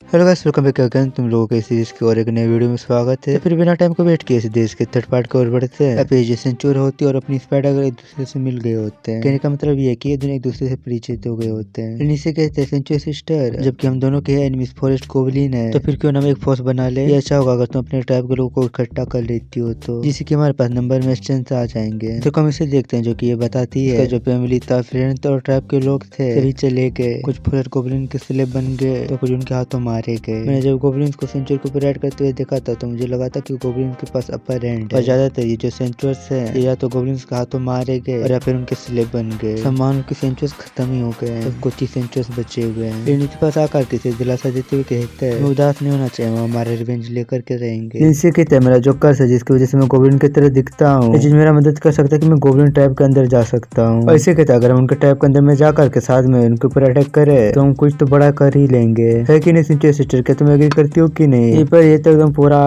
Hello guys, welcome back again. तुम लोगों के सीरीज की और एक नए वीडियो में स्वागत है। तो फिर बिना टाइम को वेट किए देश के थर्ड पार्ट की ओर बढ़ते हैं। एपीजे सेंचुर होती है और अपनी स्पाइडर अगर एक दूसरे से मिल गए होते हैं। कहने का मतलब ये है कि ये दोनों एक दूसरे से परिचित हो गए होते हैं। इनसे कहते हैं सेंचुर सिस्टर, जबकि हम दोनों के एनिमीज फॉरेस्ट गोबलिन है, तो फिर क्यों ना हम एक फोर्स बना ले। ये अच्छा होगा अगर तुम अपने ट्राइब के लोगों को इकट्ठा कर लेती हो तो, जिससे कि हमारे पास नंबर में स्ट्रेंथ आ जाएंगे। तो हम इसे देखते हैं जो कि ये बताती है जो फैमिली था, फ्रेंड और ट्राइब के लोग थे सभी चले गए। कुछ फॉरेस्ट गोबलिन के स्लेब बन गए तो कुछ उनके हाथों मारे गए। मैंने जब गोब्लिन्स को सेंचुर के ऊपर राइड करते हुए देखा था तो मुझे लगा था कि गोब्लिन के पास अपर हैंड है और ज्यादातर ये जो सेंचुर्स है या तो गोब्लिन्स के हाथों मारे गए और या फिर उनके स्लेब बन गए। सम्मान के सेंचुर्स खत्म ही हो गए हैं, तो कुछ ही सेंचुर्स बचे हुए हैं। इनके पास आकर किसी दिलासा देते हुए कहते हैं उदास नहीं होना चाहिए, वो हमारे रिवेंज लेकर के रहेंगे। इनसे कहते हैं मेरा जो कर्स है जिसकी वजह से मैं गोब्लिन की तरह दिखता हूँ, ये चीज मेरा मदद कर सकता है कि मैं गोब्लिन टाइप के अंदर जा सकता हूँ। और इसे कहते हैं अगर हम उनके टाइप के अंदर में जाकर के साथ में उनके ऊपर अटैक करे तो हम कुछ तो बड़ा कर ही लेंगे, है कि नहीं सेंचुर सिस्टर? क्या तुम एग्री करती हो कि नहीं? पर ये तो एकदम पूरा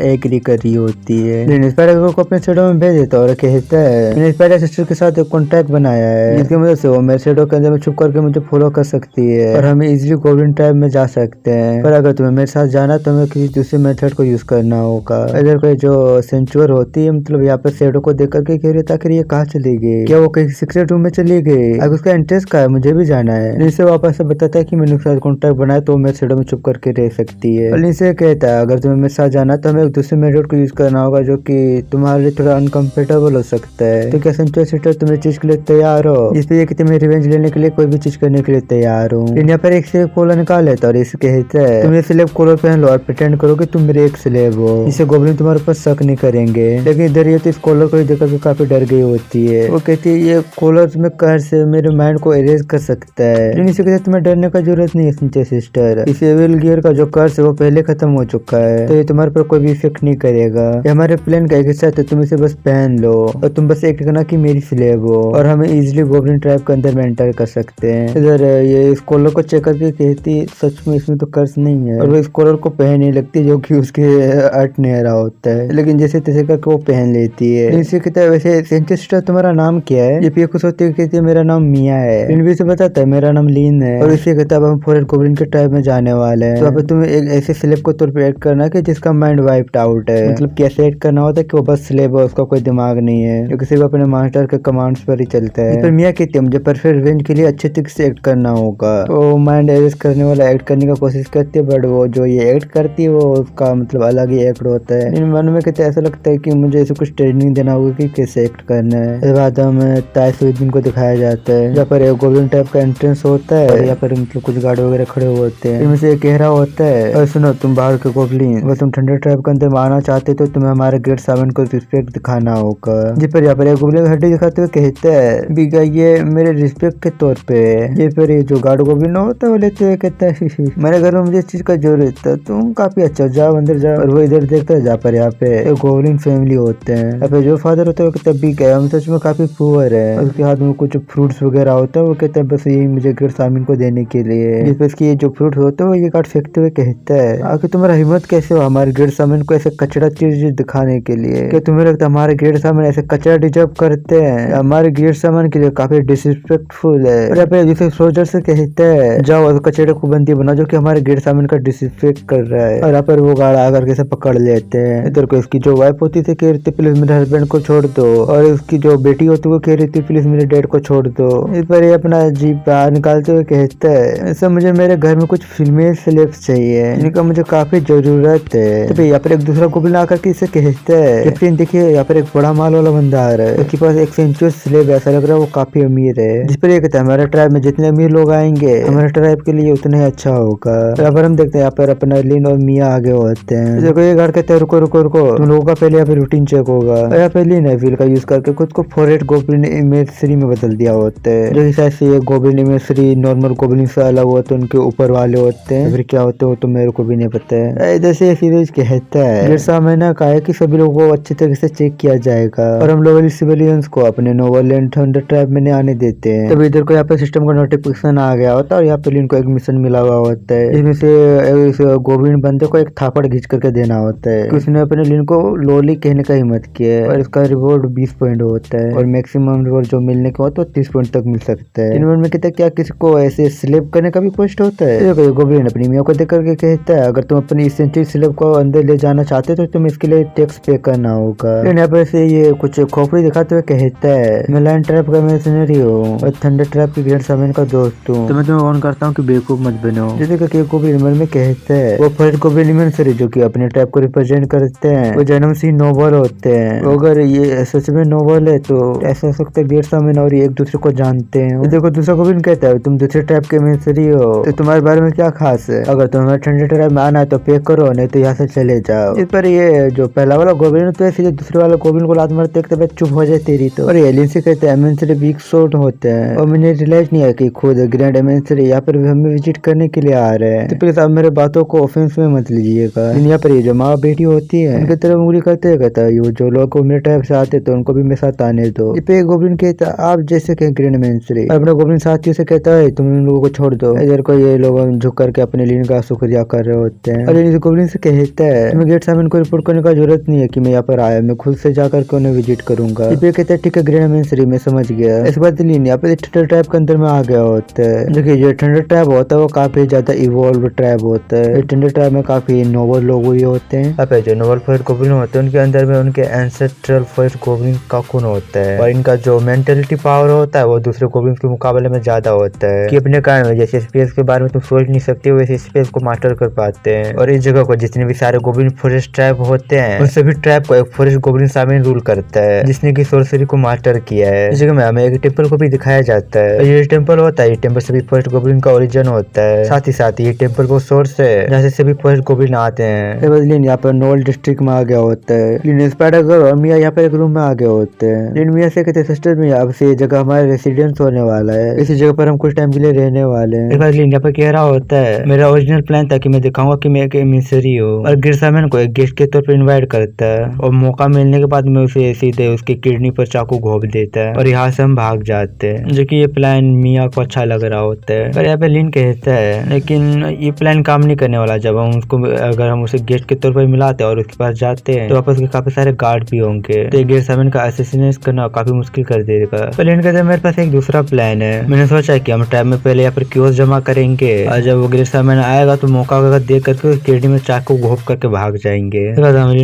एग्री कर रही होती है। स्पाइडर को अपने शेडो में भेज देता और कहता है स्पाइडर सिस्टर के साथ एक कॉन्टैक्ट बनाया है जिसकी मदद से वो मेरे शेडो के अंदर में छुप करके मुझे फॉलो कर सकती है और हम इजीली गोब्लिन टाइप में जा सकते हैं। पर अगर तुम्हें मेरे साथ जाना तो हमें किसी दूसरे मेथड को यूज करना होगा। इधर कोई जो सेंचुर होती है मतलब यहाँ पे शेडो को देख करके कह रही था कि ये कहाँ चली गई, क्या वो कहीं सीक्रेट रूम में चली गई? अगर उसका इंटरेस्ट का है मुझे भी जाना है। इनसे वापस से बताता है कि मैंने उसके साथ कॉन्टैक्ट बनाया तो मेरे शेडो में छुप करके रह सकती है। इनसे कहता है अगर तुम्हें मेरे साथ जाना तो हमें एक दूसरे मेथड को यूज करना होगा जो कि तुम्हारे लिए थोड़ा अनकंफर्टेबल हो सकता है। तो क्या सेंचुर सिस्टर तुम इस चीज के लिए तैयार हो? इस पे कि तुम्हें रिवेंज लेने के लिए कोई भी चीज करने के लिए तैयार हूँ। यहाँ पर एक स्लेव कॉलर निकाल लेता और इसे कहता है तुम ये स्लेव कॉलर पहन लो और प्रिटेंड करो कि तुम मेरे एक स्लेव हो, इससे गोब्लिन तुम्हारे ऊपर शक नहीं करेंगे। लेकिन इधर ये तो इस कॉलर को देखकर के काफी डर गई होती है। वो कहती है ये कॉलर में कर से मेरे माइंड को इरेज कर सकता है, लेकिन इसे कहते तुम्हें डरने का जरूरत नहीं है सेंचुर सिस्टर। इस एविल गियर का जो कर्स है वो पहले खत्म हो चुका है तो ये तुम्हारे पर कोई भी इफेक्ट नहीं करेगा। ये हमारे प्लान का एक हिस्सा है, तुम इसे बस पहन लो और तुम बस एक करना कि मेरी स्लेव हो और हमें इजीली गोब्लिन ट्राइब के अंदर में एंटर कर सकते हैं। इधर ये इस कॉलर को चेक करके कहती सच में इसमें तो कर्स नहीं है और वो इस कॉलर को पहन ही लगती जो कि उसके अर्थ नहरा होता है, लेकिन जैसे तैसे करके वो पहन लेती है। इनसे कहता है वैसे सेंचुर सिस्टर तुम्हारा नाम क्या है? ये पी खुश होती है कहती है मेरा नाम मिया है। इनवी से बताता है मेरा नाम लीन है और इसे कहता है हम फॉरेस्ट गोब्लिन के ट्राइब में जाने वाले हैं, तो अब तुम्हें एक ऐसे स्लेव को तौर पर ऐड करना कि जिसका माइंड वाइप्ड आउट है। मतलब कैसे ऐड करना होता है कि वो बस स्लेव है, उसका कोई दिमाग नहीं है, जो किसी अपने मास्टर के कमांड्स पर ही चलता है। पर मिया कहती है मुझे परफेक्ट रिवेंज के लिए अच्छे तरीके से एक्ट करना होगा। तो माइंड एरेस्ट करने वाला एक्ट करने का कोशिश करती है, बट वो जो ये एक्ट करती है वो उसका मतलब अलग ही एक्ट होता है। इन मन में कहते ऐसा लगता है कि मुझे इसे कुछ ट्रेनिंग देना होगा कि कैसे एक्ट करना है। इसके बाद हमें ताइसुद्दीन को दिखाया जाता है जहाँ पर एक गोल्डन टाइप का एंट्रेंस होता है और यहाँ पर मतलब कुछ गार्ड वगैरह खड़े होते हैं। इनमें से एक कह रहा होता है और सुनो तुम बाहर के गोब्लिन, अगर तुम ठंडे ट्राइब के अंदर आना चाहते तो तुम्हें हमारे ग्रेट सावन को रिस्पेक्ट दिखाना होगा। जी पर यहाँ पर एक गोब्लिन हड्डी दिखाते हुए कहते हैं बिगा ये मेरे रिस्पेक्ट के तौर पे ये पर ये जो गार्ड गोब्लिन होता है वो लेते हुए कहता है मेरे घर में मुझे इस चीज का जरूरत है, तुम काफी अच्छा जाओ अंदर जाओ। और वो इधर देखता है जहाँ पर यहाँ पे एक गोब्लिन फैमिली होते हैं। यहाँ पे जो फादर होता है वो कहता है बिगा हम सच में काफी पुअर है, उसके हाथ में कुछ फ्रूट्स वगैरह होता है, वो कहता है बस यही मुझे ग्रेट सामिन को देने के लिए। जिस पर इसकी जो फ्रूट होता है वो ये गार्ड फेंकते हुए कहता है आखिर तुम्हारा हिम्मत कैसे हो हमारे ग्रेट सामिन को ऐसे कचड़ा चीज दिखाने के लिए? क्या तुम्हें लगता है हमारे ग्रेट सामिन ऐसे कचरा डिजर्व करते हैं? हमारे ग्रेट सामिन के लिए काफी डिसरिस्पेक्टफुल है। और यहाँ पे जिसे सोल्जर से कहते हैं जाओ और कचड़े को बंदी बनाओ जो कि हमारे ग्रेट सामिन का डिसरिस्पेक्ट कर रहा है। और यहाँ पर वो गार्ड आकर के पकड़ लेते हैं। इधर को इसकी जो वाइफ होती थी कह रही थी प्लीज मेरे हस्बैंड को छोड़ दो, और उसकी जो बेटी होती वो कह रही थी प्लीज मेरे डैड को छोड़ दो। इस पर ये अपना जीप बाहर निकालते हुए कहता है ऐसा मुझे मेरे घर में कुछ फीमेल स्लेव्स चाहिए, इनका मुझे काफी जरूरत है। तो यहाँ पर एक दूसरा गोब्लिन आकर के इसे कहता है कैप्टन देखिए यहाँ पर एक बड़ा माल वाला बंदा आ रहा है, उसके पास एक सेंचुर स्लेव ऐसा लग रहा है वो काफी अमीर है। जिस पर ये कहता है हमारे ट्राइब में जितने अमीर लोग आएंगे हमारे ट्राइब के लिए उतना ही अच्छा होगा। यहाँ पर हम देखते हैं यहाँ पर अपना लिन और मिया आगे होते हैं। देखो ये गार्ड कहते हैं रुको रुको रुको तुम लोगों का पहले यहाँ पे रूटीन चेक होगा। यहाँ पे लिन है व्हील का यूज करके खुद को फॉरेस्ट गोब्लिन इमेज 3 में बदल दिया होता है, जो शायद से ये गोब्लिन इमेज 3 नॉर्मल गोब्लिन से अलग होते हैं, उनके ऊपर वाले होते हैं, फिर क्या होते हैं तो मेरे को भी नहीं पता है। इधर से सीरीज कहता है जैसा मैंने कहा है कि सभी लोगों को अच्छे तरीके से चेक किया जाएगा और हम लोग सिविलियंस को अपने नोवरलैंड थंडर ट्राइब में नहीं आने देते हैं। तब इधर को यहाँ पे सिस्टम का नोटिफिकेशन आ गया होता है और यहाँ पे लिन को एक मिशन मिला हुआ होता है, इसमें से इस गोब्लिन बंदे को एक थापड़ घींच करके देना होता है। उसने अपने लिन को लोली कहने का हिम्मत किया है और इसका रिवॉर्ड 20 पॉइंट होता है और मैक्सिमम रिवॉर्ड जो मिलने का होता है 30 पॉइंट तक मिल सकता है। इनमें में कहता है क्या किसी को ऐसे स्लेप करने का भी पोस्ट होता है? देखो गोब्लिन लिन अपनी मियाँ को देख करके कहता है अगर तुम अपनी सेंचुरी स्लेब को अंदर ले जाना चाहते हो तो तुम इसके लिए टैक्स पे करना होगा। लेकिन यहाँ पर से ये कुछ खोपड़ी दिखाते हुए कहता है मैं लाइन ट्रैप का मर्सनरी हूँ और थंडर ट्रैप की ग्रेट सामन का दोस्त हूँ, तो मैं तुम्हें वार्न करता हूँ कि बेवकूफ मत बनो। जैसे कि गोब्लिन मन में कहता है वो फर्स्ट गोब्लिन मर्सनरी जो कि अपने ट्रैप को रिप्रेजेंट करते हैं वो जन्म से नोबल होते हैं। अगर ये सच में नोबल है तो ऐसा हो सकता है ग्रेट सामन और एक दूसरे को जानते हैं। देखो दूसरा गोब्लिन कहता है तुम दूसरे ट्रैप के मर्सनरी हो तो तुम्हारे बारे में क्या खास है, अगर तुम्हें ठंडे ट्रैप में आना है तो पे करो नहीं तो यहाँ से चले जाओ। इस पर ये जो पहला वाला गोब्लिन तो सीधे दूसरे वाला गोब्लिन को लात मारते देखते चुप हो जाए तेरी तो। और एलियन से कहते हैं एमेंसरी वीक शॉट होते हैं और मैंने रियलाइज नहीं है कि खुद ग्रैंड एमेंसरी यहाँ पर हमें विजिट करने के लिए आ रहे हैं, तो प्लीज आप मेरे बातों को ऑफेंस में मत लीजिएगा। यहाँ पर ये जो माँ बेटी होती है उनकी तरफ उंगली करते कहता है ये जो लोग मेरे टाइप से आते तो उनको भी मेरे साथ आने दो। ये गोब्लिन कहता है आप जैसे कहें ग्रैंड एमेंसरी। अपने गोब्लिन साथियों से कहता है तुम इन लोगों को छोड़ दो। इधर को ये लोग झुक करके अपने लीन का शुक्रिया कर रहे होते हैं और इस गोब्लिन से कहता है तुम्हें गेट सामन को रिपोर्ट करने का जरूरत नहीं है कि मैं यहाँ पर आया, मैं खुद से जाकर के उन्हें विजिट करूंगा। ये कहता है ठीक है ग्रैंड एमेंसरी मैं समझ गया। इस बात लीन यहाँ पे थंडर ट्रैप के अंदर में आ गया होता है। देखिए जो थंडर ट्रैप होता है वो काफी ज्यादा इवॉल्व ट्रैप होता है। थंडर ट्रैप में काफी नोबल लोग हुए होते हैं। अब जो नोबल फर्स्ट गोब्लिन होते हैं उनके अंदर में उनके एंसेस्ट्रल फर्स्ट गोब्लिन का खून होता है और इनका जो मेंटलिटी पावर होता है वो दूसरे गोब्लिन के मुकाबले में ज्यादा होता है कि अपने कारण जैसे स्पेस के बारे में तुम सोच नहीं सकते वैसे स्पेस को मास्टर कर पाते हैं। और इस जगह को जितने भी सारे गोब्लिन फॉरेस्ट ट्रैप होते हैं उन सभी ट्रैप को एक फॉरेस्ट गोब्लिन शामिल रूल करता है जिसने की सोर्सरी को मास्टर किया है। इस जगह में हमें एक टेम्पल को भी दिखाया जाता है और ये टेम्पल होता है ये टेम्पल सभी फर्स्ट गोब्लिन का ओरिजिन होता है। साथ ही साथ ये टेम्पल को सोर्स है जहाँ से सभी फर्स्ट गोब्लिन आते हैं। यहाँ पर नोल डिस्ट्रिक्ट में आ गया होता है। स्पाइडर गर्ल और मिया यहाँ पर एक रूम में आ गए होते हैं। मिया से कहते सिस्टर में अब से ये जगह हमारा रेसिडेंस होने वाला है, इसी जगह पर हम कुछ टाइम के लिए रहने वाले हैं। यहाँ पर कह रहा होता है मेरा ओरिजिनल प्लान था कि मैं दिखाऊंगा कि मैं एक एमिसरी हूँ और गिरसामन को एक गेस्ट के तौर पर इनवाइट करता है और मौका मिलने के बाद में उसे सीधे उसकी किडनी पर चाकू घोंप देता है और यहाँ से हम भाग जाते हैं, जो कि ये प्लान मिया को अच्छा लग रहा होता है। पर यहाँ पे लिन कहता है लेकिन ये प्लान काम नहीं करने वाला, जब हम उसको अगर हम उसे गेस्ट के तौर पर मिलाते हैं और उसके पास जाते हैं तो वापस के काफी सारे गार्ड भी होंगे तो गिरसामन का असैसिनेट करना काफी मुश्किल कर देगा। पर लिन कहता है मेरे पास एक दूसरा प्लान है, मैंने सोचा कि हम टाइम में पहले यहाँ पर क्योस जमा करेंगे और जब वो गिरसामन आएगा तो मौका देख करके किडनी में चाकू घोंप करके भाग जाएंगे।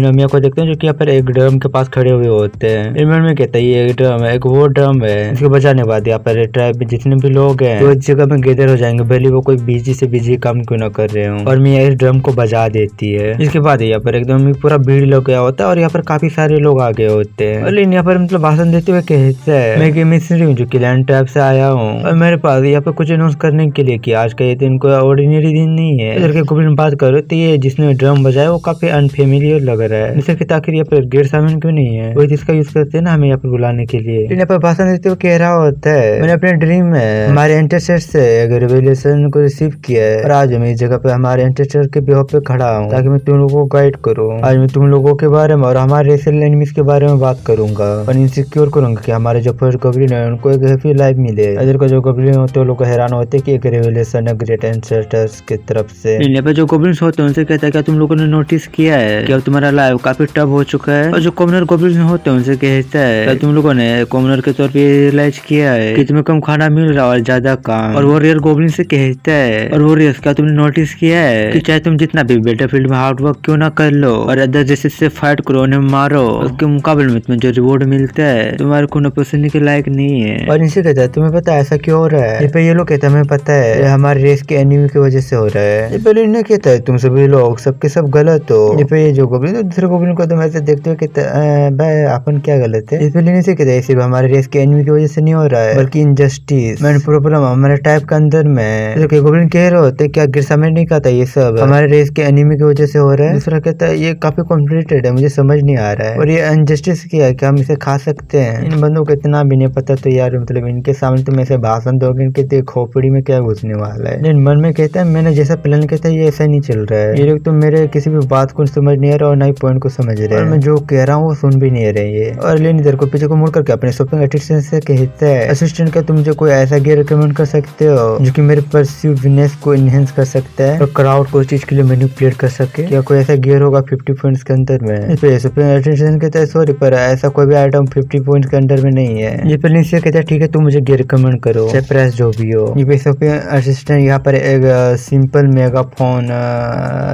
मिया को देखते हैं जो कि यहाँ पर एक ड्रम के पास खड़े हुए होते हैं। इनमें में कहता है ये एक ड्रम है, एक वो ड्रम है, इसको बचाने के बाद यहाँ पर ट्राइब में जितने भी लोग हैं तो इस जगह में गैदर हो जाएंगे भले वो कोई बिजी से बिजी काम क्यों ना कर रहे हो। और मिया इस ड्रम को बजा देती है। इसके बाद यहाँ पर एकदम पूरा भीड़ लग गया होता है और यहाँ पर काफी सारे लोग आ गए होते हैं। और यहाँ पर मतलब भाषण देते हुए कहते हैं मैं एक मिशनरी हूँ जो कि लैंड ट्राइब से आया हूँ और मेरे पास यहाँ पर कुछ अनाउंस करने के लिए कि आज का ये दिन कोई ऑर्डिनरी दिन नहीं है। इधर के गोब्लिन बात करो तो ये जिसने ड्रम बजाया वो काफी अनफेमिलियर लग रहा है, जैसे कि आखिर यहाँ पर गेट सामन क्यों नहीं है, वही जिसका यूज करते हैं ना हमें यहाँ पर बुलाने के लिए। यहाँ पर भाषण देते हुए कह रहा होता है मैंने अपने ड्रीम में हमारे एंटेस्टर से एक रिवेलेशन को रिसीव किया है और आज मैं इस जगह पे हमारे एंटेस्टर के बिहाफ पे खड़ा हूँ ताकि मैं तुम लोगों को गाइड करूँ। आज मैं तुम लोगों के बारे में और हमारे रेसियल एनिमीज के बारे में बात करूंगा और इनसिक्योर करूंगा कि हमारे जो फर्स्ट गोब्लिन है उनको एक हैप्पी लाइफ मिले। इधर को जो गोब्लिन होते हैं लोग हैरान होते हैं कि एक रिवेलेशन है ग्रेट एंसेस्टर्स की तरफ से। यहाँ पे जो गोब्लिन्स होते हैं उनसे कहता है क्या तुम लोगों ने नोटिस किया है कि अब तुम्हारा लाइफ काफी टफ हो चुका है। और जो कॉमनर गोब्लिन होते हैं उनसे कहता है क्या तुम लोगों ने कॉमनर के तौर पे रियलाइज किया है कि तुम्हें कम खाना मिल रहा है और ज्यादा काम। और वॉरियर गोब्लिन से कहता है और वॉरियर्स क्या तुमने नोटिस किया है कि चाहे तुम जितना भी बैटलफील्ड में हार्ड वर्क क्यों ना कर लो और अदर जैसे से फाइट करो उन्हें मारो, उसके मुकाबले में तुम्हें जो रिवॉर्ड मिलता है तुम्हारे को पसंद के लायक नहीं है। और इनसे कहता है तुम्हें पता है ऐसा क्यों हो रहा है। ये लोग कहता है हमें पता है हमारे रेस के एनिमी की वजह से हो रहा है। ये पहले इन्हें कहता है तुम सभी लोग सबके सब गलत हो। ये जो गोब्लिन है दूसरे गोब्लिन को तुम ऐसे देखते हो कहता है भाई अपन क्या गलत है। इस पहले इनसे कहता है सिर्फ हमारे रेस के एनिमी की वजह से नहीं हो रहा है बल्कि इनजस्टिस मैंने प्रॉब्लम हमारे टाइप के अंदर में। गोब्लिन कह रहे होते क्या गिरसामन नहीं कहता ये सब हमारे रेस के एनिमी की वजह से हो रहा है। दूसरा कहता है ये काफी कॉम्प्लिकेटेड है मुझे समझ नहीं आ रहा है और ये अनजस्टिस क्या है कि हम इसे खा सकते हैं। इन बंदों को इतना भी नहीं पता तो यार मतलब इनके सामने तुम ऐसे भाषण दोगे इनके खोपड़ी में क्या घुसने वाला है। लेकिन मन में कहता है मैंने जैसा प्लान किया था ये ऐसा नहीं चल रहा है। ये लोग तो मेरे किसी भी बात को समझ नहीं आ रहा और ना ही पॉइंट को समझ रहे हैं और मैं जो कह रहा हूँ वो सुन भी नहीं रहे हैं। और लेन इधर को पीछे को मुड़ करके अपने शॉपिंग असिस्टेंट से कहता है असिस्टेंट का तुम मुझे कोई ऐसा गियर रिकमेंड कर सकते हो जो कि मेरे परस्यूविनेस को इनहेंस कर सकता है और क्राउड को उस चीज के लिए मैनिपुलेट कर सके। क्या कोई ऐसा गियर होगा 50 पॉइंट्स के अंदर में। इस पे शॉपिंग असिस्टेंट कहता है सॉरी पर ऐसा कोई भी आइटम 50 पॉइंट्स के अंदर में नहीं है। ये पहले से कहता है ठीक है तुम मुझे गियर रिकमेंड करो चाहे प्राइस जो भी हो। ये शॉपिंग असिस्टेंट यहाँ पर एक सिंपल मेगा फोन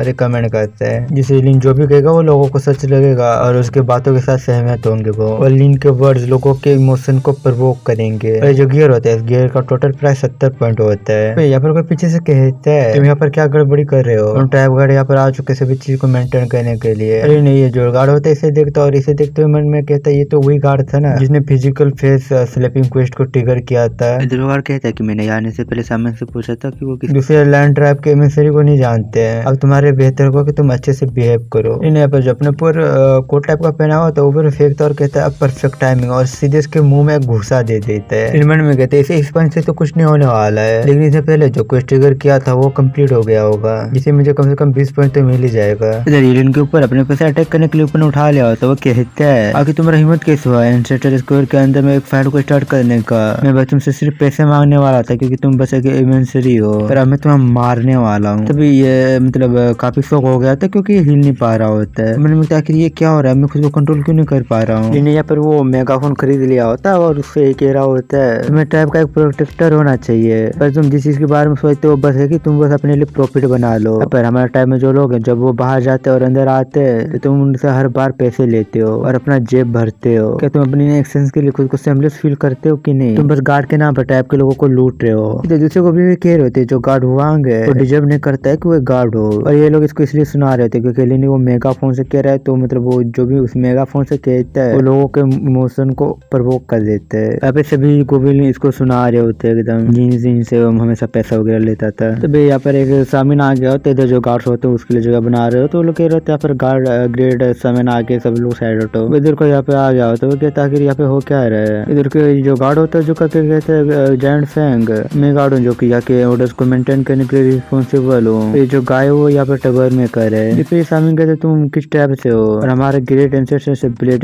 रिकमेंड करता है, जिसे लिन जो भी कहेगा वो लोगों को सच लगेगा और उसके बातों के साथ सहमत होंगे वो, और लिन के वर्ड्स लोगों के इमोशन को प्रवोक करेंगे। और जो गियर होता है, इस गियर का टोटल प्राइस 70 पॉइंट होता है। यहाँ पर कोई पीछे से कहता है तुम यहाँ पर क्या गड़बड़ी कर रहे हो, हम टाइप गार्ड यहाँ पर आ चुके सभी चीज को मेंटेन करने के लिए। अरे नहीं, ये जो गार्ड होता है इसे देखता और इसे देखते हुए मन में कहता है ये तो वही गार्ड था ना जिसने फिजिकल फेस स्लैपिंग क्वेस्ट को ट्रिगर किया था। गार्ड कहता है कि मैंने आने से पहले सामने से पूछा था कि वो दूसरे लैंड ट्राइब के एमिसेरी को नहीं जानते हैं। अब तुम्हारे बेहतर को कि तुम अच्छे से बिहेव करो। इन यहाँ पर जो अपने पूरे कोट टाइप का पहना हुआ था ऊपर फेंकता और कहता है अब परफेक्ट टाइमिंग, और सीधे इसके मुंह में घुसा दे देता है। मन में कहते हैं इस पंच से तो कुछ नहीं होने वाला है, लेकिन इससे पहले जो क्वेस्ट ट्रिगर किया था वो कंप्लीट हो गया होगा, जिसे मुझे कम से कम 20 पॉइंट तो मिल ही जाएगा। इधर एलियन के ऊपर अपने पैसे अटैक करने के लिए ऊपर उठा लिया होता, वो कहता है आखिर तुम्हारा हिम्मत कैसे हुआ एंसेस्टर स्क्वायर के अंदर में एक फाइट को स्टार्ट करने का। मैं बस तुमसे सिर्फ पैसे मांगने वाला था क्योंकि तुम बस एक एमिसेरी हो, पर अब मैं तुम्हें मारने वाला हूँ। तभी ये मतलब काफी शौक हो गया था क्योंकि हिल नहीं पा रहा होता है। मैंने मुझे आखिर ये क्या हो रहा है, मैं खुद को कंट्रोल क्यों नहीं कर पा रहा हूँ। यहाँ पर वो मेगाफोन खरीद लिया होता है और उससे कह रहा होता है तुम्हें टाइप का एक प्रोटेक्टर होना चाहिए, पर तुम जिस चीज के बारे में सोचते हो बस है कि तुम बस अपने लिए प्रॉफिट बना लो। पर हमारे टाइम में जो लोग हैं जब वो बाहर जाते और अंदर आते तो तुम उनसे हर बार पैसे लेते हो और अपना जेब भरते हो। क्या तुम अपनी एक्सचेंज के लिए खुद को सेमलेस फील करते हो कि नहीं? तुम बस गार्ड के नाम पर टाइप के लोगों को लूट रहे हो। तो दूसरे को भी कह रहे थे जो गार्ड हुआ वो डिजर्व नहीं करता है कि वो गार्ड हो, और ये लोग इसको इसलिए सुना रहे थे क्योंकि लिन वो मेगा फोन से कह रहा है, तो मतलब वो जो भी उस मेगा फोन से कहता है वो लोगों के इमोशन को प्रवोक कर देते हैं। यहाँ पे सभी गोबिन इसको सुना रहे होते हैं एकदम, जिनसे हमेशा पैसा वगैरह लेता था। तो भाई यहाँ पर एक सामिन आ गया होता है, इधर जो गार्ड्स होते हैं उसके लिए जगह बना रहे हो, तो वो लोग कह रहे होते हैं यहाँ पर गार्ड ग्रेड सामिन आके सब लोग साइड हटो। इधर को यहाँ पे आ गया होता है, वो कहता है यहाँ पे हो क्या रहा है। इधर के जो गार्ड होता है जो कहते हैं जायंट फैंग, मैं गार्ड हूँ जो कि यहाँ के ऑर्डर्स को मेंटेन करने के लिए रिस्पॉन्सिबल हूँ। ये जो गाय वो यहाँ पर टबर में करे है। फिर सामिन कहते तुम किस टाइप से हो और हमारे ग्रेट एंसेस्टर से ब्लेड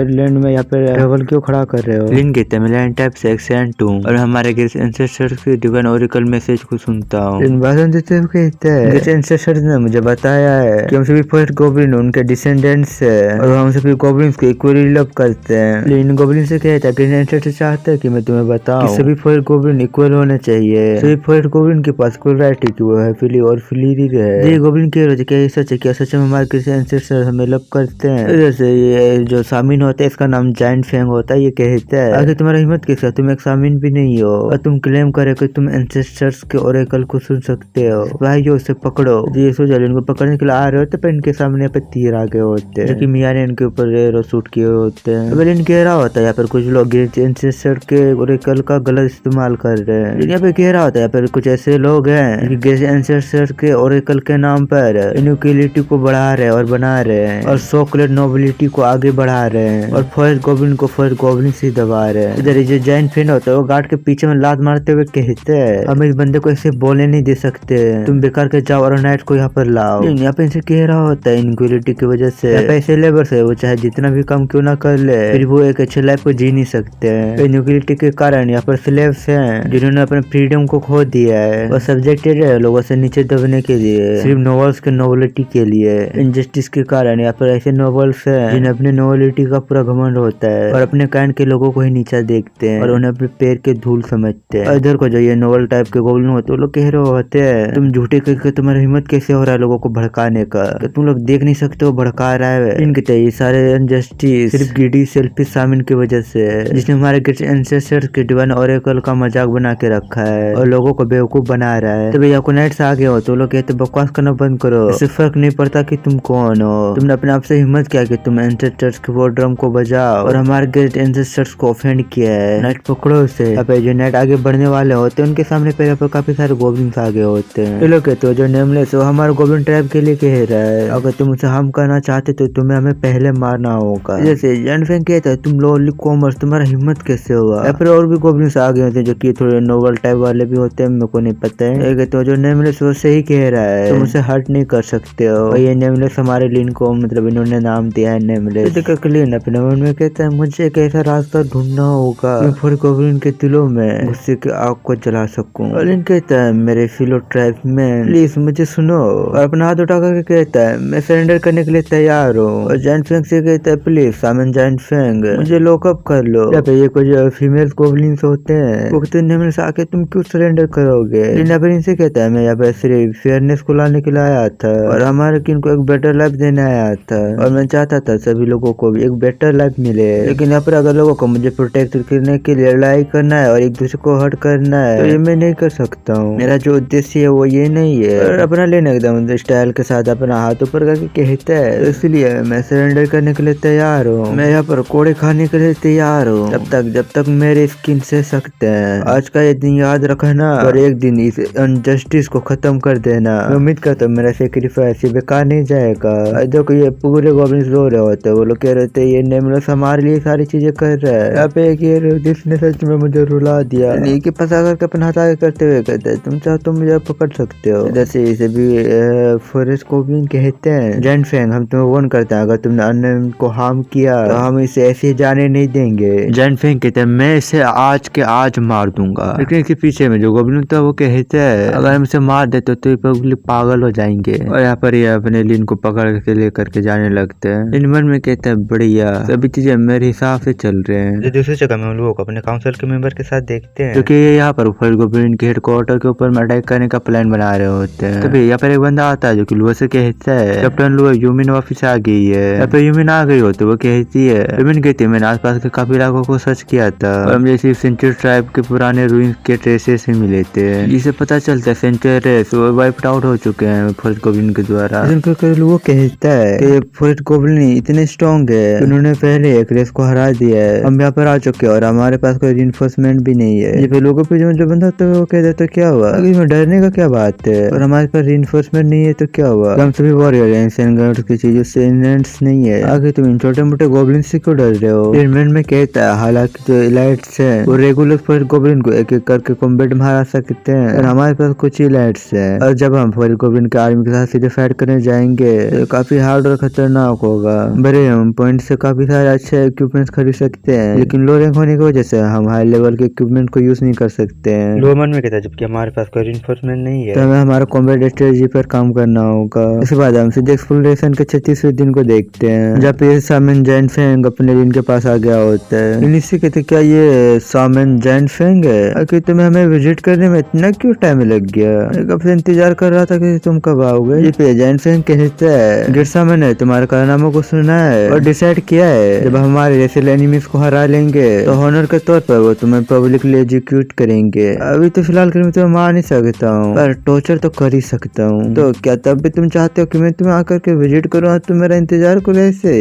लैंड में यहाँ पे ट्रेवल क्यों खड़ा कर रहे हो। लिन कहते हैं मैं लैंड टाइप से एक्सेंट हूँ और हमारे ग्रेट एंसेस्टर के डिवाइन ओरेकल मैसेज को सुनता हूँ। भाषण देते हुए कहते हैं ग्रेट एंसेस्टर ने मुझे बताया है कि हम सभी फर्स्ट गोब्लिन उनके डिसेंडेंट्स है और हम सभी गोब्लिन्स को इक्वली लव करते हैं। लेकिन गोब्लिन से कहता है ग्रेट एंसेस्टर चाहता है कि मैं तुम्हें बताऊं कि सभी फर्स्ट गोब्लिन इक्वल होने चाहिए। सभी फर्स्ट गोब्लिन के पास कोई राइट है कि वो है फिली और फिलीरी है। ये गोब्लिन कह रहे थे क्या ये सच है, क्या सच में हमारे ग्रेट एंसेस्टर हमें लव करते हैं। जैसे ये जो सामिन होता है इसका नाम जायंट फैंग होता है, ये कहता है आखिर तुम्हारा हिम्मत कैसा, तुम एक सामिन भी नहीं हो और तुम क्लेम करे कि तुम एंसेस्टर्स के ओरेकल को सुन सकते हो। भाई उसे पकड़ो। ये सोचा इनको पकड़ने के लिए आ रहे होते पर इनके सामने पे तीर आ गए होते हैं जो कि मिया ने इनके ऊपर रेरो शूट किए होते हैं। अब इन कह रहा होता है यहाँ पर कुछ लोग ग्रेट एंसेस्टर के ओरेकल का गलत इस्तेमाल कर रहे हैं। यहाँ पे कह रहा होता है यहाँ पर कुछ ऐसे लोग हैं जो ग्रेट एंसेस्टर के ओरेकल के नाम पर इनक्वलिटी को बढ़ा रहे हैं और बना रहे हैं और सॉकलेट नोबिलिटी को आगे बढ़ा रहे हैं और फर्स्ट गोब्लिन को फर्स्ट गोब्लिन से दबा रहे हैं। इधर जो जायंट फ्रेंड होता है वो गार्ड के पीछे में लात मारते हुए कहते हैं हम इस बंदे को ऐसे बोलने नहीं दे सकते, तुम बेकार के जाओ और नाइट को यहाँ पर लाओ। यहाँ पे इनसे कह रहा होता है इनक्वलिटी की वजह से ऐसे लेबर्स है वो चाहे जितना भी काम क्यों ना कर ले फिर वो एक अच्छे लाइफ को जी नहीं सकते हैं। इनक्वलिटी के कारण यहाँ पर स्लेव्स हैं जिन्होंने अपने फ्रीडम को खो दिया है और सब्जेक्टेड है लोगों से नीचे दबने के लिए, सिर्फ नोबल्स के नोबिलिटी के लिए। इनजस्टिस के कारण यहाँ पर ऐसे नोबल्स हैं जिन्हें अपने नोबिलिटी का पूरा घमंड होता है और अपने काइंड के लोगों को ही नीचा देखते हैं और उन्हें अपने पैर के धूल समझते हैं। इधर को जो ये नोबल टाइप के गोब्लिन होते हैं वो लोग कह रहे होते हैं तुम झूठे करके तुम्हारी हिम्मत कैसे हो रहा है लोगों को भड़काने का, तो तुम लोग देख नहीं सकते हो भड़का रहा है। इनके चाहिए सारे इनजस्टिस सिर्फ ग्रीडी सेल्फिश सामिन की वजह से जिसने हमारे एंसेस्टर्स के डिवाइन ओरेकल का मजाक बना के रखा है और लोगों को बेवकूफ बना रहा है। तो भैया को नाइट्स आ गए हो तो लोग कहते बकवास करना बंद करो, इससे फर्क नहीं पड़ता कि तुम कौन हो। तुमने अपने आप से हिम्मत किया कि तुम एंसेस्टर्स के वो ड्रम को बजाओ और हमारे ग्रेट एंसेस्टर्स को ऑफेंड किया है। नाइट पकड़ो उसे। अब जो नाइट आगे बढ़ने वाले होते हैं उनके सामने पहले पर काफी सारे गोब्लिन्स आगे होते हैं। ये लोग कहते हो जो नेमलेस वो हमारे गोब्लिन ट्राइब के लिए कह रहा है अगर तुम उसे हम करना चाहते तो तुम्हें हमें पहले मारना होगा। जैसे जायंट फैंग कहता है तुम लोली कॉमर्स तुम्हारा हिम्मत कैसे हुआ। या फिर और भी गोब्लिन्स आगे होते हैं जो कि थोड़े नोबल टाइप वाले भी होते हैं, मेरे को नहीं पता है। ये कहते हो जो नेमलेस वो सही कह रहा है तुम उसे हर्ट नहीं कर सकते हो और ये नेमलेस हमारे लिन को मतलब इन्होंने नाम दिया है नेमलेस। क्लीन अपने मन में कहता है मुझे एक ऐसा रास्ता ढूंढना होगा फॉर गोब्लिन के दिलों में गुस्से की आग को जला सकूं। लिन कहता है मेरे फिलो ट्राइब में प्लीज मुझे सुनो और अपना हाथ उठा करके कहता है मैं सरेंडर करने के लिए तैयार हूँ। और जायंट फैंग से कहता है प्लीज सामन जायंट फैंग मुझे लॉकअप कर लो। या फिर ये कुछ फीमेल गोब्लिन्स होते हैं वो कहते हैं आके तुम क्यों सरेंडर करोगे। लिन फिर इनसे से कहता है मैं यहाँ पे सिर्फ फेयरनेस को लाने के लिए आया था और हमारे किन को एक बेटर लाइफ देने आया था और मैं चाहता था सभी लोगों को भी एक बेटर लाइफ मिले। लेकिन यहाँ पर अगर लोगों को मुझे प्रोटेक्ट करने के लिए लड़ाई करना है और एक दूसरे को हर्ट करना है तो ये मैं नहीं कर सकता हूँ। मेरा जो उद्देश्य है वो ये नहीं है। और अपना लेने एकदम स्टाइल के साथ अपना हाथ ऊपर करके कहता है इसलिए मैं सरेंडर करने के लिए तैयार हूँ। मैं यहाँ पर कोड़े खाने के लिए तैयार हूँ जब तक मेरे स्किन से सकते हैं। आज का ये दिन याद रखना और एक दिन इस अनजस्टिस को खत्म कर देना। मैं उम्मीद करता हूँ मेरा सेक्रीफाइस बेकार नहीं जाएगा। देखो ये पूरे गॉब्लिन्स रो रहे होते हैं, वो लोग कह रहे थे ये नेमलेस हमारे लिए सारी चीजें कर रहा है। यहाँ पे एक ये जिसने सच में मुझे रुला दिया कि पता करके अपना हाथ आगे करते हुए कहते हैं तुम चाहो तो मुझे पकड़ सकते हो। जैसे इसे भी फॉरेस्ट गॉब्लिन कहते हैं। जैन फेंग हम तुम्हें वार्न करते हैं अगर तुमने अन्य को हार्म किया तो हम इसे ऐसे जाने नहीं देंगे। जैन फेंग कहते हैं मैं इसे आज के आज मार दूंगा। लेकिन इसके पीछे में जो गॉब्लिन था वो कहते हैं अगर हम इसे मार देते तो ये पागल हो जाएंगे। और यहाँ पर ये अपने लिन को पकड़ के लेकर के जाने लगते हैं। लिन मन में कहते हैं बढ़िया सभी चीजें मेरे हिसाब से चल रहे हैं। दूसरी जगह में उन लोगों को अपने काउंसिल के मेंबर के साथ देखते हैं क्योंकि ये यहाँ पर फॉरेस्ट गॉब्लिन के हेडक्वार्टर के ऊपर में अटैक करने का प्लान बना रहे होते हैं। तभी यहाँ पर एक बंदा आता है जो कि लुआ से कहता है कैप्टन लुआ यूमिन वापिस आ गई है। यहाँ पे यूमिन आ गई होती वो कहती है यूमिन कहती है मैंने आसपास के काफी इलाकों को सर्च किया था और मुझे सिर्फ सेंचुरी ट्राइब के पुराने रूइंस के ट्रेसेस ही मिले थे जिसे पता चलता है सेंचुरी रेस वो वाइप्ड आउट हो चुके हैं फॉरेस्ट गॉब्लिन के द्वारा। वो कहता है कि फॉरेस्ट गॉब्लिन इतने स्ट्रॉन्ग है उन्होंने पहले एक रेस को हरा दिया है। हम यहाँ पर आ चुके हैं और हमारे पास कोई रिइंफोर्समेंट भी नहीं है। ये पे लोगों पे जो बंदा होता है वो कहता है तो क्या हुआ इसमें डरने का क्या बात है और हमारे पास रिइंफोर्समेंट नहीं है तो क्या हुआ। हम सभी वॉरियर हैं की चीजों से नहीं है आगे तुम इन छोटे मोटे गॉब्लिन से क्यों डर रहे हो। में कहता है हालांकि जो इलाइट्स है वो रेगुलर फॉरेस्ट गॉब्लिन को एक एक करके कॉम्बैट में हरा सकते हैं और हमारे पास कुछ इलाइट्स है और जब हम फॉरेस्ट गॉब्लिन के आर्मी के साथ सीधे फाइट करने जाएंगे तो काफी हार्ड और खतरनाक होगा। बड़े हम पॉइंट से काफी सारे अच्छे इक्विपमेंट खरीद सकते हैं लेकिन लो रैंक होने की वजह से हम हाई लेवल के इक्विपमेंट को यूज नहीं कर सकते हैं। लो मन में कहता है जबकि हमारे पास कोई रिइंफोर्समेंट नहीं है तो हमें हमारा कॉम्बैट स्ट्रेटजी पर काम करना होगा। इसके बाद हम सीधे एक्सप्लोरेशन के 36वें दिन को देखते हैं जब ये सामन जैन फेंग अपने दिन के पास आ गया होता है। इनसे कहते क्या ये सामन जैन फेंग है आखिर तुम्हें हमें विजिट करने में इतना क्यों टाइम लग गया। कब से इंतजार कर रहा था कि तुम कब आओगे। ये पे जैन फेंग कहता है गिरसा मैंने तुम्हारे कारनामों को सुना है और डिसाइड किया है जब हमारे जैसे एनिमीज को हरा लेंगे तो ऑनर के तौर पर वो तुम्हें पब्लिकली एग्जीक्यूट करेंगे। अभी तो फिलहाल मैं तुम्हें मार नहीं सकता हूँ पर टॉर्चर तो कर ही सकता हूँ। तो क्या तब भी तुम चाहते हो कि मैं तुम्हें आकर के विजिट करूँ तुम मेरा इंतजार करो ऐसे।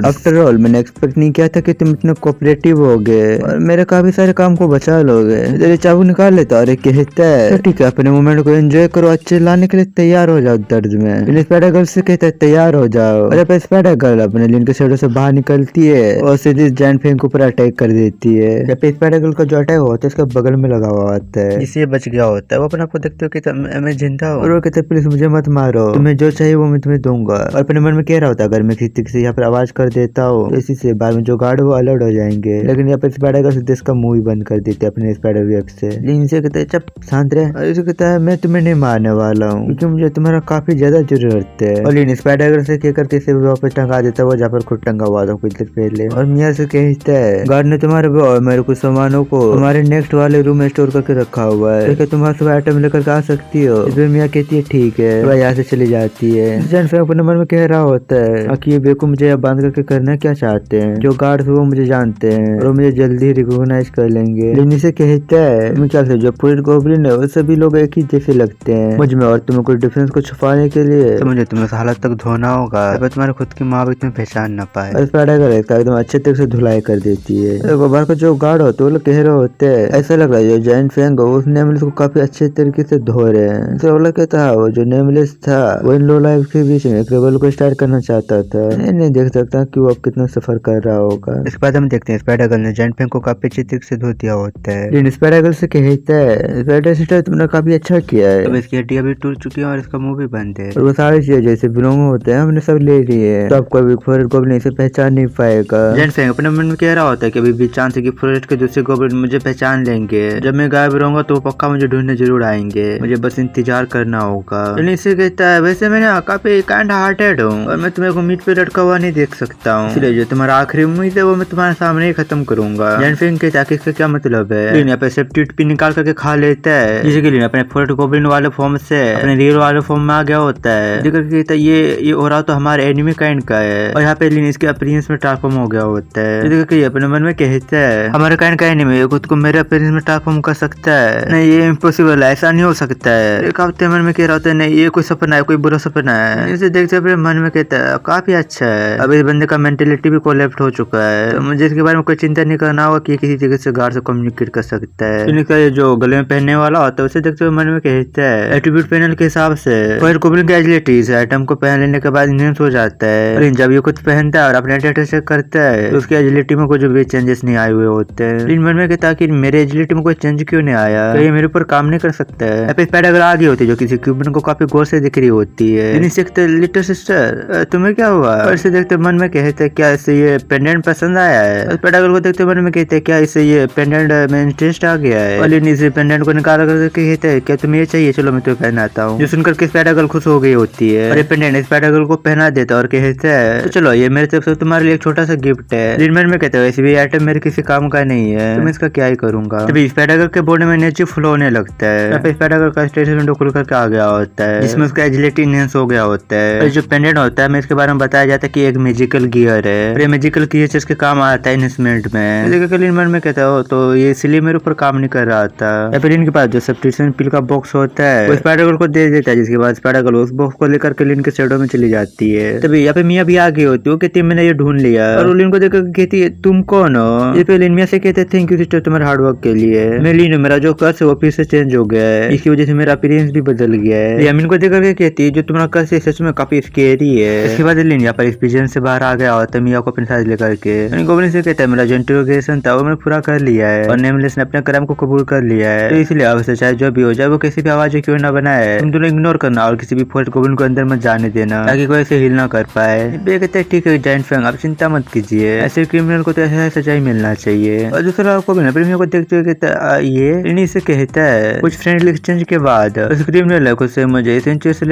आफ्टर ऑल मैंने एक्सपेक्ट नहीं किया था कि तुम इतने कोऑपरेटिव होगे और मेरे काफी सारे काम को बचा लोगे। तेरे चाबू निकाल लेता और कहता है तो ठीक है अपने मोमेंट को एंजॉय करो अच्छे लाने के लिए तैयार हो जाओ दर्द में। स्पाइडर गर्ल से कहता है तैयार हो जाओ और स्पाइडर गर्ल अपने लिन के शेडो से बाहर निकलती है और सीधे जैन फेंग के ऊपर अटैक कर देती है। जब स्पाइडर गर्ल का जो अटैक होता है इसका बगल में लगा हुआ होता है जिससे बच गया होता है। वो अपने आपको देखते हो कि मैं जिंदा हूँ और वो कहते प्लीज मुझे मत मारो तुम्हें जो चाहिए वो मैं तुम्हें दूंगा। और अपने मन में कह रहा होता अगर मैं किसी से यहाँ पर आवाज कर देता हूँ तो इसी से बाद में जो गार्ड वो अलर्ट हो जाएंगे। लेकिन यहाँ पर स्पाइडर गर्ल इसका मुंह ही बंद कर देते अपने स्पाइडर वेब से। इनसे कहते हैं चुप शांत रहे और इसे कहता है मैं तुम्हें नहीं मारने वाला हूँ क्योंकि मुझे तुम्हारा काफी ज्यादा जरूरत है। और इन स्पाइडर गर्ल से कहकर के इसे वापस टंगा देता है जहाँ पर खुद टंगा हुआ था कुछ देर पहले। और मियाँ से कहता है गार्ड ने तुम्हारे और मेरे कुछ सामानों को हमारे नेक्स्ट वाले रूम में स्टोर करके रखा हुआ है तो तुम्हारे सब आइटम लेकर आ सकती हो। फिर मियाँ कहती है ठीक है वह यहाँ से चली जाती है। जैन फेंग अपने मन में कह रहा होता है कि ये बेवकूफ मुझे बांध करके करना क्या चाहते हैं। जो गार्ड वो मुझे जानते हैं और मुझे जल्दी रिकॉग्नाइज कर लेंगे। लेकिन इसे कहता है तुम क्या जो पूरे गॉब्लिन है वो सभी लोग एक ही जैसे लगते हैं मुझ में और तुम्हें कुछ डिफरेंस को छुपाने के लिए तो मुझे तुम्हें हालत तक धोना होगा तुम्हारे खुद की माँ भी तुम्हें पहचान न पाए। एकदम अच्छे तरीके से धुलाई कर देती है। बाहर का जो गार्ड होते वो कह रहे होते हैं ऐसा लग रहा है जो जैन फेंग उस नेमलेस को काफी अच्छे तरीके से धो रहे हैं। तो वो लोग कहता है वो जो नेमलेस था वो इन लो लाइफ के बीच में एक रेबल को स्टार्ट करना चाहता था। नहीं देख सकता कि वो अब कितना सफर कर रहा होगा। इसके बाद हम देखते हैं स्पाइडर गर्ल ने जैन फेंग को काफी अच्छे तरीके से धो दिया होता है। लेकिन स्पाइडर गर्ल से कहता है स्पाइडर सिस्टर तुमने काफी अच्छा किया है। अब इसकी हड्डियां भी टूट चुकी है और इसका मुंह भी बंद है और वो सारी चीजें जैसे बिलोंग होते हैं हमने सब ले ली है तो आपको अभी फॉरेस्ट गॉब्लिन इसे पहचान नहीं पाएगा। जैन फेंग अपने मन में कह रहा होता है कि अभी भी चांस है कि फॉरेस्ट के दूसरे गॉब्लिन मुझे पहचान लेंगे। जब मैं गायब रहूंगा तो वो पक्का मुझे ढूंढने जरूर आएंगे मुझे बस इंतजार करना होगा। इसे कहता है वैसे मैंने काफी काइंड हार्टेड हूँ और मैं तुम्हें उम्मीद पे लटका हुआ नहीं देख सकता हूँ इसलिए जो तुम्हारा आखिरी उम्मीद है वो मैं तुम्हारे सामने ही खत्म करूंगा। जैन फेंग कहता है इसका क्या मतलब है। यहाँ पे सब टिट भी निकाल करके खा लेते कहता है जैसे कि लिन अपने फोर्ट गोब्लिन वाले फॉर्म से अपने रियल वाले फॉर्म में आ गया होता है। देखकर कहता है ये हो रहा तो हमारे एनिमी काइंड का है और यहाँ पे लिन इसके अपीयरेंस में ट्रांसफॉर्म हो गया होता है। देखकर ये अपने मन में कहता है हमारे काइंड का एनिमी खुद को मेरे अपीयरेंस में ट्रांसफॉर्म कर सकता है, नहीं ये इम्पॉसिबल है, ऐसा नहीं हो सकता है। एक हफ्ते मन में कह रहा होता है नहीं ये कोई सपना है, कोई बुरा सपना है। इसे देखते अपने मन में कहता है काफी अच्छा है, अब इस बंदे का मेंटेलिटी भी कोलैप्स हो चुका है, तो मुझे इसके बारे में कोई चिंता नहीं करना होगा कि किसी तरीके से गार्ड से कम्युनिकेट कर सकता है। इनका जो गले में पहनने वाला होता है उसे देखते हुए मन में कहता है एट्रीब्यूट पैनल के हिसाब से फायर गोब्लिन की एजिलिटी इस आइटम को पहन लेने के बाद इनहेंस हो जाता है, लेकिन जब ये कुछ पहनता है और अपने डेटा चेक करता है तो उसकी एजिलिटी में कुछ भी चेंजेस नहीं आए हुए होते हैं। लेकिन मन में कहता है कि मेरे एजिलिटी में कोई चेंज क्यों नहीं आया, तो ये मेरे ऊपर काम नहीं कर सकता है। यहाँ पे स्पाइडर आ गई होती है जो किसी क्यूबन को काफी गौर से दिख रही होती है। लिटिल सिस्टर तुम्हें क्या हुआ, और इसे देखते मन में कहते क्या इससे ये पेंडेंट पसंद आया है। स्पाइडर को देखते मन में कहते क्या इससे ये पेंडेंट में इंटरेस्ट आ गया है, और लिन इस पेंडेंट को निकाल कर कहते हैं क्या तुम्हें ये चाहिए, चलो मैं तुम्हें पहनाता हूँ। जो सुनकर के स्पाइडर गर्ल खुश हो गई होती है और ये पेंडेंट स्पाइडर गर्ल को पहना देता है और कहते हैं तो चलो ये मेरे तरफ से तुम्हारे लिए एक छोटा सा गिफ्ट है। लिन मन में कहते हैं वैसे भी आइटम मेरे किसी काम का नहीं है, तो मैं इसका क्या ही करूंगा। तभी स्पाइडर गर्ल के बॉडी में एनर्जी फ्लो होने लगता है। स्पाइडर गर्ल का स्टेशन विंडो खुल करके आ गया होता है जिसमें उसका एजिलिटी इनहेंस हो गया होता है। जो पेंडेंट होता है मैं इसके बारे में बताया जाता है कि एक मैजिकल गियर है, ये मैजिकल गियर इसके काम आता है इन्वेस्टमेंट में। लिन मन में कहता हो तो ये इसलिए मेरे ऊपर काम नहीं कर रहा था। या फिर इनके पास जो सब्सक्रिप्शन पिल का बॉक्स होता है वो स्पाइडर गर्ल को दे देता है, जिसके बाद स्पाइडर गर्ल उस बॉक्स को लेकर के लिन के शैडो में चली जाती है। तभी यहाँ पे मिया भी आ गई होती है, कहती है मैंने ये ढूंढ लिया, और लिन को देखकर कहती है तुम कौन हो। ये पे लिन मिया से कहते थैंक यू सिस्टर तुम्हारे हार्ड वर्क के लिए। मैं लिन मेरा जो कर्स है वो फिर से चेंज हो गया है, इसकी वजह से मेरा अपीयरेंस भी बदल गया है। यामिन को देखकर के कहती है जो तुम्हारा कर्स है सच में काफी स्केरी है। इसके बाद लिन यहाँ पर इस पिजन से बाहर आ गया होता है मिया को अपने साथ लेकर के। गोब्लिन से कहता है मेरा जो इंटरोगेशन था वो मैंने पूरा कर लिया है और नेमलेस ने अपने कर्म को कबूल कर लिया है, तो इसलिए अब से चाहे जो भी हो जाए वो किसी भी आवाज क्यों ना बनाए तुम दोनों इग्नोर करना और किसी भी फोर्ट गोब्लिन को अंदर मत जाने देना ताकि कोई ऐसे हिल ना कर पाए। कहते हैं ठीक है जायंट फैंग आप चिंता मत कीजिए, ऐसे क्रिमिनल को तो ऐसा सजाई मिलना चाहिए। और दूसरा गोब्लिन को देखते हुए कहता ये इन्हीं से कहता है कुछ फ्रेंडली एक्सचेंज के बाद उस क्रिमिनल है से मुझे इस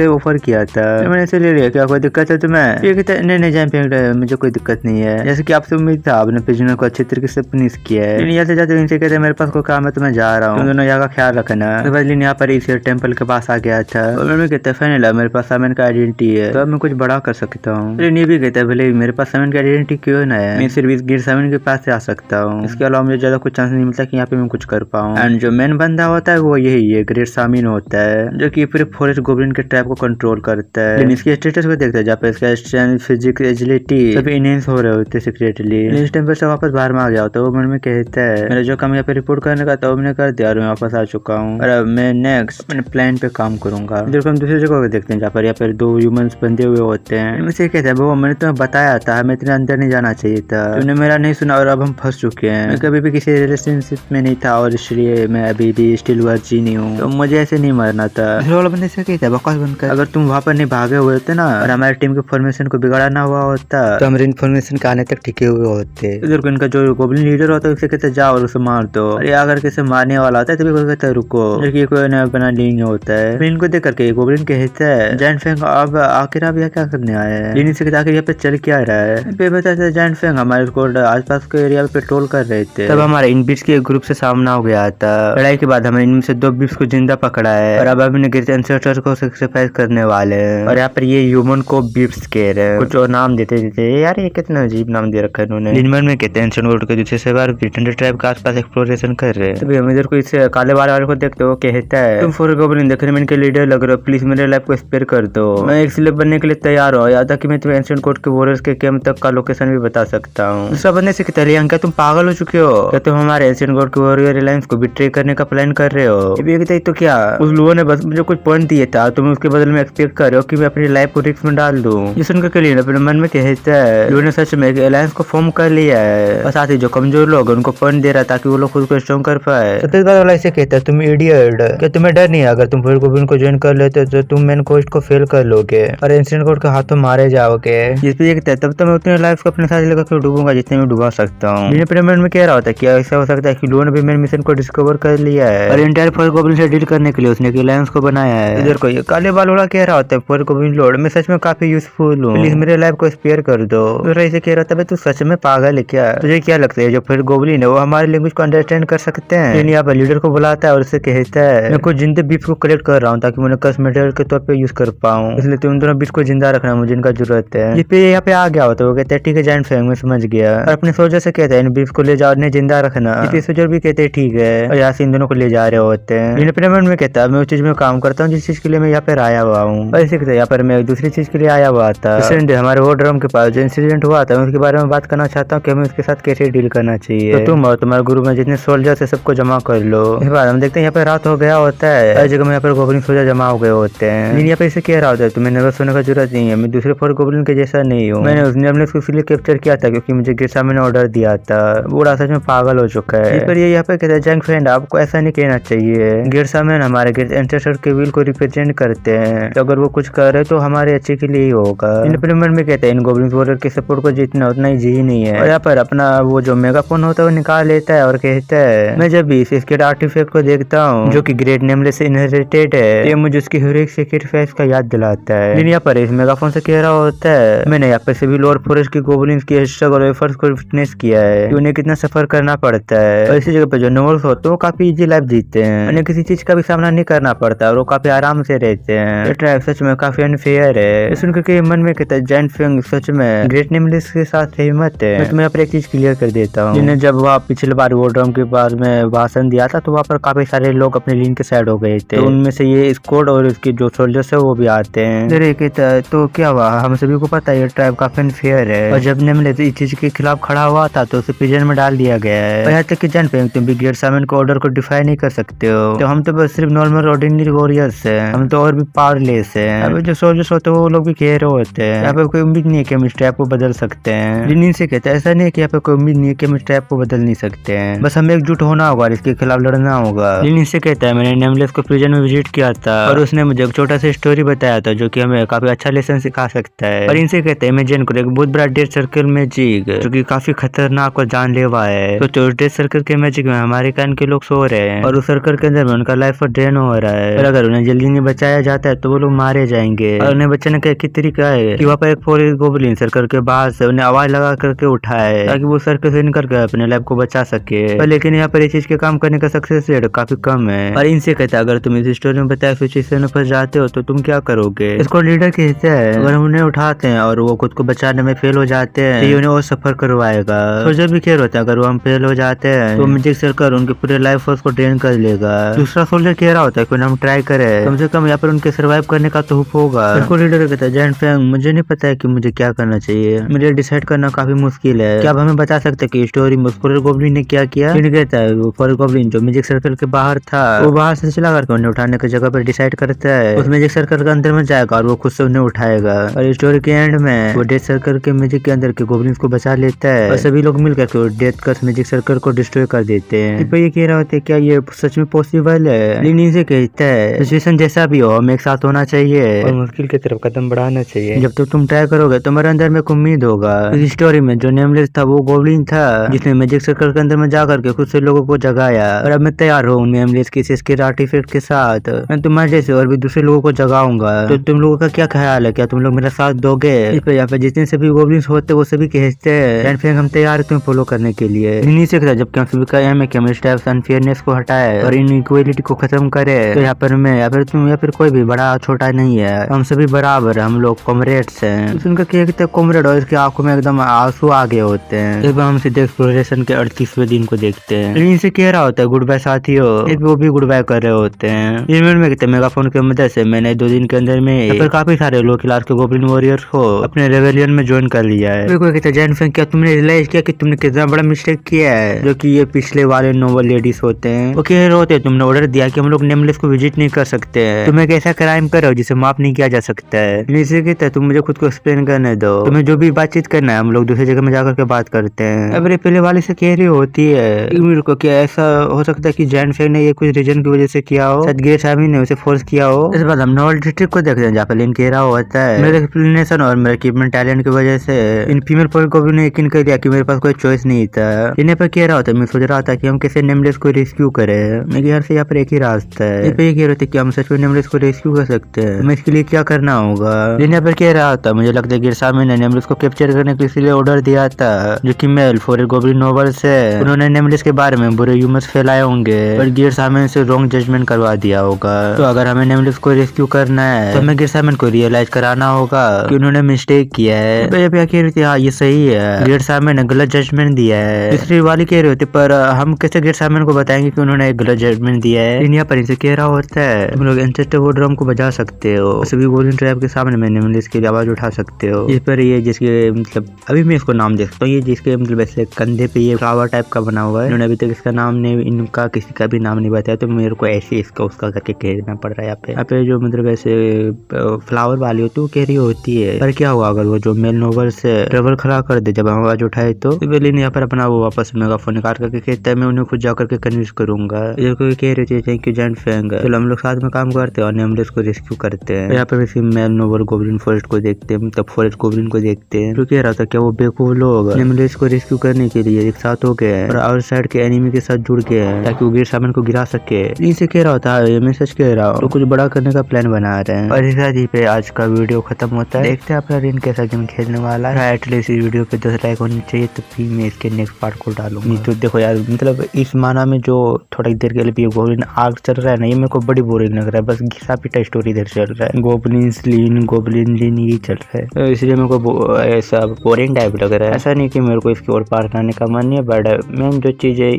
ऑफर किया था, मैंने इसे ले लिया, क्या कोई दिक्कत है तुम्हें। ये कहता है नहीं जायंट फैंग मुझे कोई दिक्कत नहीं है, जैसे कि आपसे उम्मीद था आपने प्रिजनर को अच्छे तरीके से फिनिश किया है। यहाँ से जाते इनसे कहते मेरे पास कोई काम है तो मैं जा रहा हूँ, तुम दोनों यहाँ का ख्याल रखना। लिन यहाँ पर इस टेंपल के पास आ गया था और मैं कहता है फाइनल मेरे पास सामान का आइडेंटिटी है तो अब मैं कुछ बड़ा कर सकता हूँ। लेकिन ये भी कहता है भले मेरे पास सामान की आइडेंटिटी क्यों ना है, मैं सिर्फ इस गिर सामान के पास से आ सकता हूँ, इसके अलावा मुझे ज्यादा कुछ चांस नहीं मिलता कि यहाँ पे मैं कुछ कर पाऊँ। एंड जो मेन बंदा होता है वो यही है ग्रेट सामिन होता है जो कि पूरे फॉरेस्ट गोब्लिन के ट्रैप को कंट्रोल करता है। लेकिन इसके स्टेटस को देखता है जहाँ पे इसका स्ट्रेंथ फिजिक्स एजिलिटी सभी इनहेंस हो रहे होते सीक्रेटली। इस टेंपल से वापस बाहर में आ गया होता है, वो मन में कहता है मेरा जो काम यहाँ पे रिपोर्ट करने का था वो मैंने कर दिया और मैं वापस आ चुका हूँ और अब मैं नेक्स्ट अपने प्लान पे काम करूंगा। देखो हम दूसरी जगह देखते हैं जहाँ पर यहाँ पर दो ह्यूमंस बंधे हुए होते हैं। इनमें से कहता है वो मैंने तुम्हें बताया था हमें इतने अंदर नहीं जाना चाहिए था, तुमने मेरा नहीं सुना और अब हम फंस चुके हैं। मैं कभी भी किसी रिलेशनशिप में नहीं था और इसलिए मैं अभी भी स्टिल वर्जिन ही हूँ, तो मुझे ऐसे नहीं मरना था। बंदे से कहता है बकवास बनकर अगर तुम वहाँ पर नहीं भागे हुए होते ना और हमारे टीम के फॉर्मेशन को बिगाड़ा ना हुआ होता तो हमारे इन्फॉर्मेशन के आने तक टिके हुए होते। इधर इनका जो गोब्लिन लीडर होता है उसे कहते हैं जाओ और उसे मार दो, और ये अगर किसे मारने वाला होता है तभी कोई कहता है रुको, जबकि कोई नया बना लिंग होता है। फिर इनको देख करके गोब्लिन कहता है जायंट फैंग अब आखिर आप यहाँ क्या करने आए हैं। लिन से आखिर यहाँ पे चल क्या रहा है। पे बताता है जायंट फैंग हमारे स्क्वाड आसपास के एरिया पे पेट्रोल कर रहे थे, तब हमारे इन बीट्स के ग्रुप से सामना हो गया था। लड़ाई के बाद हमने इनमें से 2 बीट्स को जिंदा पकड़ा है और अब हमने गिरते एंसेस्टर्स को सैक्रिफाइस करने वाले हैं। और यहाँ पर ये ह्यूमन को बीट्स कह रहे हैं, कुछ और नाम देते यार ये कितना अजीब नाम दे रखा है इन्होंने। लिनमन में कहते हैं एंशिएंट वर्ल्ड के दूसरे से बार ब्रिटेन ट्राइब के आसपास एक्सप्लोरेशन कर रहे हैं। तभी हम इधर को इस काले वाले को देखते हो कहता है तुम फॉर गोब्लिन देखने में इनके लीडर लग रहे हो, प्लीज मेरे लाइफ को स्पेयर कर दो, मैं एक स्लेव बनने के लिए तैयार हूँ, याद कि मैं तुम्हें एंशिएंट कोर्ट के वॉरियर्स के कैंप तक का लोकेशन भी बता सकता हूँ। दूसरा बंदे से कहता है क्या तुम पागल हो चुके हो, क्या तुम हमारे एंशिएंट कोर्ट के वॉरियर रिलायंस को बिट्रे करने का प्लान कर रहे हो। ये कहता है तो क्या उस लोगों ने बस मुझे कुछ पॉइंट दिए था, तुम उसके बदले में एक्सपेक्ट कर रहे हो कि मैं अपनी लाइफ को रिस्क में डाल दूं। ये सुनकर के लिए अपने मन में कहता है लोगों ने सच में एक अलायंस को फॉर्म कर लिया है और साथ ही जो कमजोर लोग उनको पॉइंट दे रहा ताकि वो लोग खुद को स्ट्रॉन्ग कर पाए। सतीश वाला ऐसे कहता है तुम इडियट, क्या तुम्हें डर नहीं है अगर तुम गोब्लिन को ज्वाइन कर लेते तो तुम मेन कोस्ट को फेल कर लोगे और एंशिएंट कोर्ट के हाथों मारे जाओगे। इस पे कहता है तब तो मैं उतनी लाइफ को अपने साथ लेकर डूबूंगा जितने में डुबा सकता हूँ। अपने मन में कह रहा होता है कि ऐसा हो सकता है कि लोगों ने भी मेरे मिशन को डिस्कवर कर लिया है और इंटायर फॉर गोब्लिन से डील करने के लिए उसने एक अलायंस को बनाया है। इधर को ये काले बाल वाला कह रहा होता है फॉर गोब्लिन लॉर्ड मैं सच में काफी यूजफुल हूँ, प्लीज मेरे लाइफ को स्पेयर कर दो। दूसरा इसे कह रहा था तू सच में पागल है क्या, तुझे क्या लगता है जो फिर गोब्लिन है वो हमारी लैंग्वेज को अंडरस्टैंड कर सकते हैं। लेकिन यहाँ पर लीडर को बुलाता आता है और उससे कहता है मैं कुछ जिंदे बीफ को कलेक्ट कर रहा हूँ ताकि मैं उन्हें कस्मेटिक के तौर पे यूज कर पाऊँ, इसलिए तुम दोनों बीफ को जिंदा रखना, मुझे इनका जरूरत है। ये पे यहाँ पे आ गया होता है, वो कहते हैं ठीक है जाइंट फैंग, मैं समझ गया। और अपने सोल्जर से कहता है इन बीफ को ले जाओ, इन्हें जिंदा रखना। सोल्जर भी कहते हैं ठीक है, और यहाँ से इन दोनों को ले जा रहे होते हैं। इन अपने मन में कहता है मैं उस चीज में काम करता हूँ जिस चीज के लिए मैं यहाँ पे आया हुआ हूँ, और इसी यहाँ पर मैं दूसरी चीज के लिए आया हुआ था। हमारे वो ड्रम के पास जो इंसिडेंट हुआ था उसके बारे में बात करना चाहता हूँ कि हमें उसके साथ कैसे डील करना चाहिए। तो तुम और तुम्हारे ग्रुप में जितने सोल्जर है सबको जमा कर लो। इस बार हम देखते हैं यहाँ पे रात हो गया होता है, हर जगह में यहाँ पर गोब्लिन सोल्जर जमा हो गए होते हैं। यहाँ पे इसे कह रहा होता है तुम्हें नर्वस होने का जरूरत नहीं है, मैं दूसरे 4 गोब्लिन के जैसा नहीं हूँ। मैंने उसने उसको इसलिए कैप्चर किया था क्योंकि मुझे गिरसा मैंने ऑर्डर दिया था। बूढ़ा सच में पागल हो चुका है। पर ये यहाँ पे कहता है जंग फ्रेंड आपको ऐसा नहीं कहना चाहिए, गिरसा मैन हमारे एंसेस्टर के विल को रिप्रेजेंट करते हैं, तो अगर वो कुछ करे तो हमारे अच्छे के लिए ही होगा। इन अपने मन में कहते हैं इन गोब्लिन वॉरियर के सपोर्ट को जीतना उतना ही जी नहीं है। और यहाँ पर अपना वो जो मेगाफोन होता है वो निकाल लेता है और कहता है मैं जब भी इस स्केट आर्टिफैक्ट को देखता हूँ जो कि ग्रेट नेमलेस से इनहेरिटेड है, ये मुझे उसकी हीरोइक सैक्रिफाइस का याद दिलाता है। लेकिन यहाँ पर इस मेगाफोन से कह रहा होता है मैंने यहाँ पर सभी लोअर फॉरेस्ट के गोब्लिन्स की स्ट्रगल और एफर्ट्स को विटनेस किया है कि उन्हें कितना सफर करना पड़ता है, और इसी जगह पे जो नोवेल्स होते हैं वो काफी इजी लाइफ जीते हैं, उन्हें किसी चीज का भी सामना नहीं करना पड़ता और वो काफी आराम से रहते हैं। ये ट्राइब सच में काफी अनफेयर है। सुनकर के मन में कहता है जाइंट फैंग सच में ग्रेट नेमलेस के साथ हिम्मत है। मैं तुम्हें यहाँ पर एक चीज क्लियर कर देता हूँ, जिन्हें जब वहाँ पिछले बार वो ड्रम के पास में भाषण दिया था तो वहाँ पर काफी सारे लोग अपने लीन के साइड हो गए थे, तो उनमें से ये स्क्वाड और इसके जो सोल्जर्स है वो भी आते हैं। तो क्या हुआ, हम सभी को पता है ये ट्राइब काफी अनफेयर है, और जब नेमलेस इस चीज के खिलाफ खड़ा हुआ था तो उसे प्रिजन में डाल दिया गया है। यहाँ तक कि जान पे तुम भी गियर सामन को ऑर्डर को डिफाई नहीं कर सकते हो, तो हम तो बस सिर्फ नॉर्मल ऑर्डिनरी वॉरियर्स हैं, हम तो और भी पावरलेस हैं। अब जो सोल्जर्स होते हैं वो लोग भी कह रहे होते हैं यहाँ पे कोई उम्मीद नहीं है कि हम इस ट्रैप को बदल सकते हैं। लिनिन से कहता है ऐसा नहीं है कि यहाँ पे कोई उम्मीद नहीं है कि हम इस ट्रैप को बदल नहीं सकते हैं, बस हमें एकजुट होना होगा और इसके खिलाफ लड़ना होगा। लिनिन से कहता है मैंने नेमलेस को प्रिजन में विजिट किया था और उसने मुझे एक छोटा सा स्टोरी बताया था जो कि हमें काफी अच्छा लेसन सिखा सकता है। और इनसे कहते हैं इमेजिन करो एक बहुत बड़ा डेथ सर्कल मैजिक जो कि काफी खतरनाक और जानलेवा है, तो डेथ सर्कल के मैजिक में हमारे कान के लोग सो रहे हैं और उस सर्कल के अंदर में उनका लाइफ ड्रेन हो रहा है, और अगर उन्हें जल्दी नहीं बचाया जाता है तो वो लोग मारे जाएंगे। और उन्हें बचाने का एक तरीका है कि वहाँ पर एक फॉरेस्ट गोब्लिन सर्कल के बाहर से उन्हें आवाज लगा करके उठाए ताकि वो सर्कल से निकल कर अपने लाइफ को बचा सके। लेकिन यहाँ पर इस चीज के काम करने का सक्सेस रेट काफी कम है। और इनसे कहता है अगर तुम इस स्टोरी में बताया सिचुएशन में फंस जाते हो तो तुम क्या करोगे। इसको लीडर कहते हैं अगर हम उन्हें उठाते हैं और वो खुद को बचाने में फेल हो जाते हैं तो ये उन्हें और सफर करवाएगा। सोल्जर भी कह होता है अगर वो हम फेल हो जाते हैं तो मैजिक सर्कल उनके पूरे लाइफ फोर्स को ड्रेन कर लेगा। दूसरा सोल्जर कह रहा होता है कि हम ट्राई करें, कम से कम यहाँ पर उनके सर्वाइव करने का तो होप होगा। इसको लीडर कहता है जाइंट फैंग मुझे नहीं पता है कि मुझे क्या करना चाहिए, मुझे डिसाइड करना काफी मुश्किल है, क्या आप हमें बता सकते हैं कि स्टोरी में फॉरेस्ट गोब्लिन ने क्या किया। कहता है वो फॉरेस्ट गोब्लिन जो मैजिक सर्कल के बाहर था वो बाहर से चला करके उन्हें उठाने की जगह पर डिसाइड करता है उस मैजिक सर्कल के अंदर में जाएगा और वो खुद से उन्हें उठाएगा। और स्टोरी के एंड में वो डेथ सर्कल के मैजिक के अंदर के गोब्लिन्स को बचा लेता है और सभी लोग मिलकर के डेथ का मैजिक सर्कल को डिस्ट्रॉय कर देते हैं। ये कह रहा होता है क्या ये सच में पॉसिबल है। लेकिन इनसे कहता है सिचुएशन जैसा भी हो हमें एक साथ होना चाहिए और मुश्किल की तरफ कदम बढ़ाना चाहिए। जब तक तुम ट्राई करोगे तुम्हारे अंदर में उम्मीद होगा। इस स्टोरी में जो नेमलेस था वो गोब्लिन था जिसने मैजिक सर्कल के अंदर में जाकर के खुद से लोगों को जगाया, और अब मैं तैयार हूँ नेमलेस की इसके आर्टिफैक्ट के साथ मैं तुम्हारे जैसे और भी दूसरे लोगों को जगाऊंगा। तो तुम लोगों का क्या ख्याल है, क्या तुम लोग मेरा साथ दोगे। इस पे यहाँ पे जितने सभी गोब्लिन्स होते वो सभी कहते हैं फिर हम तैयार हैं तुम्हें फॉलो करने के लिए। नीचे का जबकि हम सभी का एम है कि हम इस टाइप से अनफेयरनेस को हटाए और इनइक्वालिटी को खत्म करे। तो यहाँ पर मैं या फिर तुम या फिर कोई भी बड़ा छोटा नहीं है, हम सभी बराबर हम लोग कॉमरेड्स हैं। सुनकर कहते कॉमरेड और इसकी आंखों में एकदम आंसू आ गए होते हैं। एक बार हम सीधे एक्सप्लोरेशन के 38वें दिन को देखते हैं। इनसे कह रहा होता है गुड बाय साथियों, वो भी गुड बाय कर रहे होते हैं। इनमें में कहते मेगाफोन की मदद से मैंने 2 दिन के अंदर में काफी सारे लो क्लास के गोब्लिन वॉरियर्स को अपने रेवेलियन में ज्वाइन कर लिया है। कोई कहता है जैन फैंग क्या तुमने रियलाइज किया कि तुमने कितना बड़ा मिस्टेक किया है, जो कि ये पिछले वाले नोबल लेडीज होते हैं वो कह रहे होते हैं तुमने ऑर्डर दिया कि हम लोग नेमलेस को विजिट नहीं कर सकते हैं, तुम एक ऐसा क्राइम करो जिसे माफ नहीं किया जा सकता है। नीचे कहता है तुम मुझे खुद को एक्सप्लेन करने दो, तुम्हें जो भी बातचीत करना है हम लोग दूसरी जगह में जाकर के बात करते हैं। अब ये पहले वाले से कह रही होती है मेरे को क्या ऐसा हो सकता है कि जैन फैंग ने ये कुछ रीजन की वजह से किया हो, शायद ग्रेट सामी ने उसे फोर्स किया हो। इस बाद हम नोबल डिस्ट्रिक्ट को देखते हैं जहाँ पे लिन कह रहा होता है मेरे एक्सप्लेनेशन और मेरे इक्विपमेंट टैलेंट की वजह से इन फीमेल पॉइंट को भी यकीन कर दिया कि मेरे पास कोई चॉइस नहीं था। इन्हें पर कह रहा होता है मैं सोच रहा था कि हम कैसे नेमलेस को रेस्क्यू करें, मेरे घर से यहाँ पर एक ही रास्ता है। ये कह रहे थे कि हम सच में नेमलेस को रेस्क्यू कर सकते हैं, हमें इसके लिए क्या करना होगा। लिन यहाँ पर कह रहा था मुझे लगता है गिर सामी ने नेमलेस को कैप्चर करने के लिए ऑर्डर दिया था, जो कि मेल फॉरेस्ट गोब्लिन नोबल्स है उन्होंने नेमलेस के बारे में बुरे ह्यूमर्स फैलाए होंगे पर गियर सामन से रॉन्ग जजमेंट करवा दिया होगा। तो अगर हमें नेमलेस को रेस्क्यू करना है तो हमें गियर सामन को रियलाइज कराना होगा कि उन्होंने मिस्टेक किया है। तो ये कह रही थी हाँ ये सही है, गियर सामन ने गलत जजमेंट दिया है। दूसरी वाली कह रही होती पर हम कैसे गियर सामन को बताएंगे कि उन्होंने एक गलत जजमेंट दिया है। इंडिया पर इनसे कह रहा होता है तुम लोग एंसेस्टर वो ड्रम को बजा सकते हो, सभी गोल्डन ट्रैप के सामने में नेमलेस की आवाज उठा सकते हो। इस पर ये जिसके मतलब अभी मैं इसको नाम दे सकता हूँ, ये जिसके मतलब ऐसे कंधे पे ये फ्लावर टाइप का बना हुआ है, इन्होंने अभी तक इसका नाम नहीं, इनका किसी का भी नाम नहीं बताया, तो मेरे को ऐसे इसका उसका करके कहना पड़ रहा है। यहाँ पे जो मतलब ऐसे फ्लावर वाली होती है वो कह रही होती है पर क्या हुआ अगर वो जो मेल नोबल से ट्रेवल खड़ा कर दे जब हम आवाज उठाए तो बेलिन यहाँ पर अपना वो वापस मेगाफोन निकाल करके कहता है मैं उन्हें खुद जाकर के कन्विंस करूंगा। ये कोई कह रही थी थैंक यू जैंट फैंग, चलो हम लोग साथ में काम करते हैं और नेमलेस को रेस्क्यू करते हैं। यहाँ पे मेल नोबल गोब्लिन फॉरेस्ट को देखते हैं, तब फॉरेस्ट गोब्लिन को देखते हैं जो कह रहा था क्या वो बेवकूफ लोग नेमलेस को रेस्क्यू करने के लिए एक साथ हो गए हैं और आउटसाइड के एनिमी के साथ जुड़ गए हैं ताकि वो गियर सामन को गिरा सके। इनसे कह रहा था ये मैं सच कह रहा हूँ, तो कुछ बड़ा करने का प्लान बना रहे हैं। और इस ही पे आज का वीडियो खत्म होता है। देखते हैं अपना रिन कैसा गेम खेलने वाला है। एटलीस्ट इस वीडियो पे 10 लाइक होनी चाहिए तब भी मैं इसके नेक्स्ट पार्ट को डालूंगा। नहीं तो देखो यार मतलब इस माना में जो थोड़ी देर के लिए गोब्लिन आर्क चल रहा है ना, ये मेरे को बड़ी बोरिंग लग रहा है। बस घिसा पिटा स्टोरी इधर चल रहा है, गोब्लिन लीन ये चल रहा है, तो इसलिए मेरे को ऐसा बोरिंग टाइप लग रहा है। ऐसा नहीं कि मेरे को इसकी और पार्ट आने का मन नहीं है, बट मैम जो चीज़ है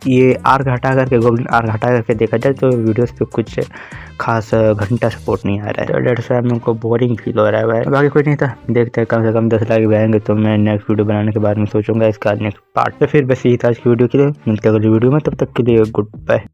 ये आर्क हटा करके गोब्लिन आर्क हटा करके देखा जाए तो वीडियोस पे कुछ खास घंटा सपोर्ट नहीं आ रहा है, तो डेढ़ सौ मेरे को बोरिंग फील हो रहा है। बाकी कुछ नहीं था, देखते हैं कम से कम 10 लाइक आएंगे तो मैं नेक्स्ट वीडियो बनाने के बारे में सोचूंगा इसका नेक्स्ट पार्ट। तो फिर बस यही था आज की वीडियो के लिए, मिलते हैं अगली वीडियो में, तब तक के लिए गुड बाय।